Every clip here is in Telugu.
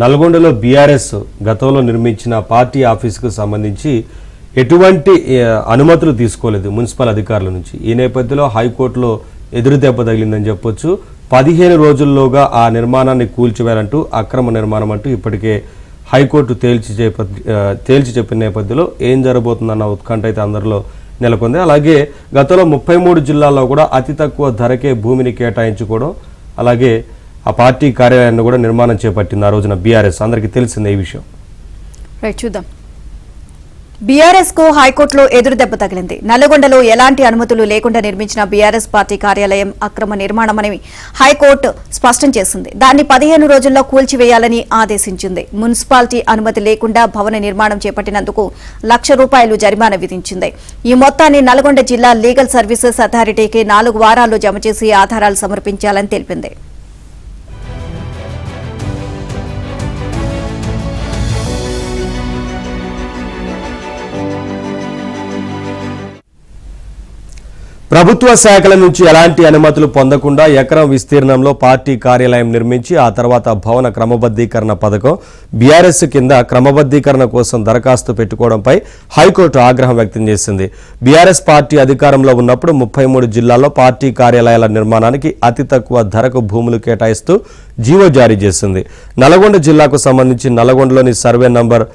నల్గొండలో బీఆర్ఎస్ గతంలో నిర్మించిన పార్టీ ఆఫీసుకు సంబంధించి ఎటువంటి అనుమతులు తీసుకోలేదు మున్సిపల్ అధికారుల నుంచి. ఈ నేపథ్యంలో హైకోర్టులో ఎదురుదెబ్బ తగిలిందని చెప్పొచ్చు. 15 రోజుల్లోగా ఆ నిర్మాణాన్ని కూల్చివేయాలంటూ అక్రమ నిర్మాణం అంటూ ఇప్పటికే హైకోర్టు తేల్చి చెప్పిన నేపథ్యంలో ఏం జరగబోతుందన్న ఉత్కంఠ అయితే అందరిలో నెలకొంది. అలాగే గతంలో 33 జిల్లాల్లో కూడా అతి తక్కువ ధరకే భూమిని కేటాయించుకోవడం, అలాగే ఆ పార్టీ కార్యాలయాన్ని కూడా నిర్మాణం చేపట్టింది ఆ రోజున బీఆర్ఎస్. అందరికీ తెలిసిందే ఈ విషయం. చూద్దాం. బీఆర్ఎస్ కు హైకోర్టులో ఎదురుదెబ్బ తగిలింది. నల్లగొండలో ఎలాంటి అనుమతులు లేకుండా నిర్మించిన బీఆర్ఎస్ పార్టీ కార్యాలయం అక్రమ నిర్మాణమని హైకోర్టు స్పష్టం చేసింది. దాన్ని 15 రోజుల్లో కూల్చివేయాలని ఆదేశించింది. మున్సిపాలిటీ అనుమతి లేకుండా భవన నిర్మాణం చేపట్టినందుకు ₹1,00,000 జరిమానా విధించింది. ఈ మొత్తాన్ని నల్గొండ జిల్లా లీగల్ సర్వీసెస్ అథారిటీకి 4 వారాల్లో జమ చేసి ఆధారాలు సమర్పించాలని తెలిపింది. ప్రభుత్వ శాఖల నుంచి ఎలాంటి అనుమతులు పొందకుండా ఎకరం విస్తీర్ణంలో పార్టీ కార్యాలయం నిర్మించి ఆ తర్వాత భవన క్రమబద్ధీకరణ పథకం బీఆర్ఎస్ కింద క్రమబద్ధీకరణ కోసం దరఖాస్తు పెట్టుకోవడంపై హైకోర్టు ఆగ్రహం వ్యక్తం చేసింది. బీఆర్ఎస్ పార్టీ అధికారంలో ఉన్నప్పుడు 33 జిల్లాల్లో పార్టీ కార్యాలయాల నిర్మాణానికి అతి తక్కువ ధరకు భూములు కేటాయిస్తూ జీవో జారీ చేసింది. నల్గొండ జిల్లాకు సంబంధించి నల్గొండలోని సర్వే నంబర్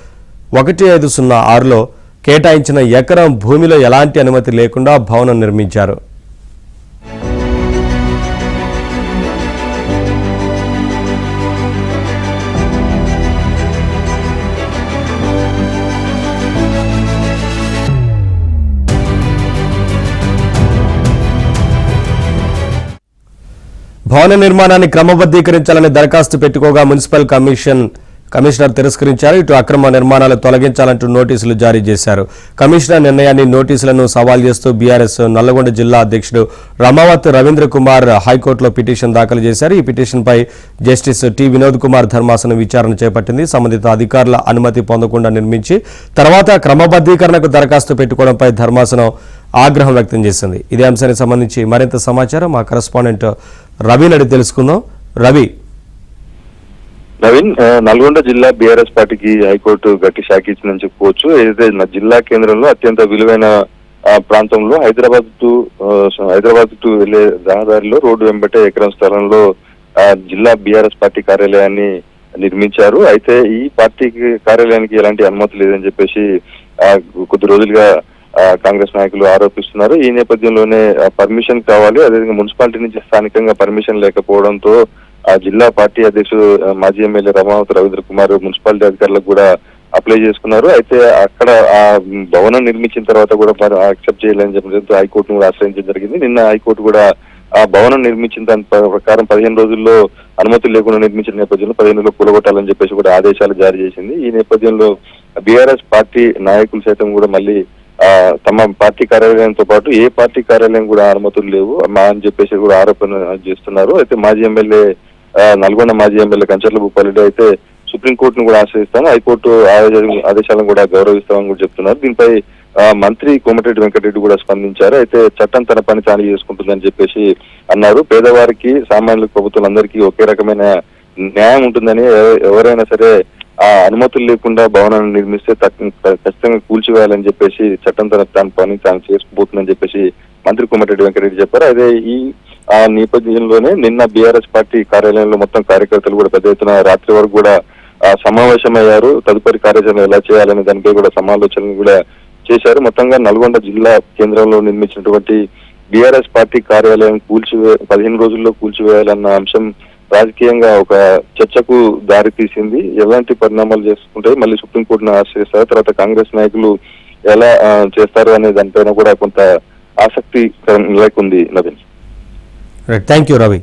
1506లో కేటాయించిన ఎకరం భూమిలో ఎలాంటి అనుమతి లేకుండా భవనం నిర్మించారు. భవన నిర్మాణాన్ని క్రమబద్ధీకరించాలని దరఖాస్తు పెట్టుకోగా మున్సిపల్ కమిషనర్ తిరస్కరించారు. ఇటు అక్రమ నిర్మాణాలు తొలగించాలంటూ నోటీసులు జారీ చేశారు. కమిషనర్ నిర్ణయాన్ని నోటీసులను సవాల్ చేస్తూ బీఆర్ఎస్ నల్లగొండ జిల్లా అధ్యక్షుడు రమావత్ రవీంద్ర కుమార్ హైకోర్టులో పిటిషన్ దాఖలు చేశారు. ఈ పిటిషన్పై జస్టిస్ టి వినోద్ కుమార్ ధర్మాసనం విచారణ చేపట్టింది. సంబంధిత అధికారుల అనుమతి పొందకుండా నిర్మించి తర్వాత క్రమబద్ధీకరణకు దరఖాస్తు పెట్టుకోవడంపై ధర్మాసనం ఆగ్రహం వ్యక్తం చేసింది. ఇదే అంశానికి సంబంధించి మరింత సమాచారం మా కరెస్పాండెంట్ రవి అడిగి తెలుసుకుందాం. రవి, నవీన్, నల్గొండ జిల్లా బీఆర్ఎస్ పార్టీకి హైకోర్టు గట్టి షాక్ ఇచ్చిందని చెప్పుకోవచ్చు. ఏదైతే జిల్లా కేంద్రంలో అత్యంత విలువైన ప్రాంతంలో హైదరాబాద్ టు వెళ్లే రహదారిలో రోడ్డు వెంబటే ఎకరం స్థలంలో జిల్లా బీఆర్ఎస్ పార్టీ కార్యాలయాన్ని నిర్మించారు. అయితే ఈ పార్టీ కార్యాలయానికి ఎలాంటి అనుమతి లేదని చెప్పేసి కొద్ది రోజులుగా కాంగ్రెస్ నాయకులు ఆరోపిస్తున్నారు. ఈ నేపథ్యంలోనే పర్మిషన్ కావాలి, అదేవిధంగా మున్సిపాలిటీ నుంచి స్థానికంగా పర్మిషన్ లేకపోవడంతో ఆ జిల్లా పార్టీ అధ్యక్షుడు మాజీ ఎమ్మెల్యే రమావత్ రవీంద్ర కుమార్ మున్సిపాలిటీ అధికారులకు కూడా అప్లై చేసుకున్నారు. అయితే అక్కడ ఆ భవనం నిర్మించిన తర్వాత కూడా యాక్సెప్ట్ చేయాలని చెప్పడంతో హైకోర్టును కూడా ఆశ్రయించడం జరిగింది. నిన్న హైకోర్టు కూడా ఆ భవనం నిర్మించిన దాని ప్రకారం 15 రోజుల్లో అనుమతులు లేకుండా నిర్మించిన నేపథ్యంలో 15 రోజుల్లో కూలగొట్టాలని చెప్పేసి కూడా ఆదేశాలు జారీ చేసింది. ఈ నేపథ్యంలో బీఆర్ఎస్ పార్టీ నాయకులు సైతం కూడా మళ్ళీ తమ పార్టీ కార్యాలయంతో పాటు ఏ పార్టీ కార్యాలయం కూడా అనుమతులు లేవు అని చెప్పేసి కూడా ఆరోపణ చేస్తున్నారు. అయితే నల్గొండ మాజీ ఎమ్మెల్యే కంచర్ల భూపాలరెడ్డి అయితే సుప్రీంకోర్టును కూడా ఆశ్రయిస్తాము, హైకోర్టు ఆదేశాలను కూడా గౌరవిస్తామని కూడా చెప్తున్నారు. దీనిపై మంత్రి కోమటిరెడ్డి వెంకటరెడ్డి కూడా స్పందించారు. అయితే చట్టం తన పని తాను చేసుకుంటుందని చెప్పేసి అన్నారు. పేదవారికి, సామాన్యుల ప్రభుత్వాలందరికీ ఒకే రకమైన న్యాయం ఉంటుందని, ఎవరైనా సరే ఆ అనుమతులు లేకుండా భవనాన్ని నిర్మిస్తే ఖచ్చితంగా కూల్చివేయాలని చెప్పేసి చట్టం తన పని తాను చేసుకుపోతుందని చెప్పేసి మంత్రి కోమటిరెడ్డి వెంకటరెడ్డి చెప్పారు. అదే ఈ నేపథ్యంలోనే నిన్న బీఆర్ఎస్ పార్టీ కార్యాలయంలో మొత్తం కార్యకర్తలు కూడా పెద్ద ఎత్తున రాత్రి వరకు కూడా సమావేశమయ్యారు. తదుపరి కార్యాచరణ ఎలా చేయాలనే దానిపై కూడా సమాలోచనలు కూడా చేశారు. మొత్తంగా నల్గొండ జిల్లా కేంద్రంలో నిర్మించినటువంటి బీఆర్ఎస్ పార్టీ కార్యాలయం 15 రోజుల్లో కూల్చివేయాలన్న అంశం రాజకీయంగా ఒక చర్చకు దారి తీసింది. ఎలాంటి పరిణామాలు చేసుకుంటే మళ్ళీ సుప్రీంకోర్టును ఆశ్రయిస్తారు, తర్వాత కాంగ్రెస్ నాయకులు ఎలా చేస్తారు అనే దానిపైన కూడా కొంత ఆసక్తి నెలకొంది. Naveen, thank you Ravi.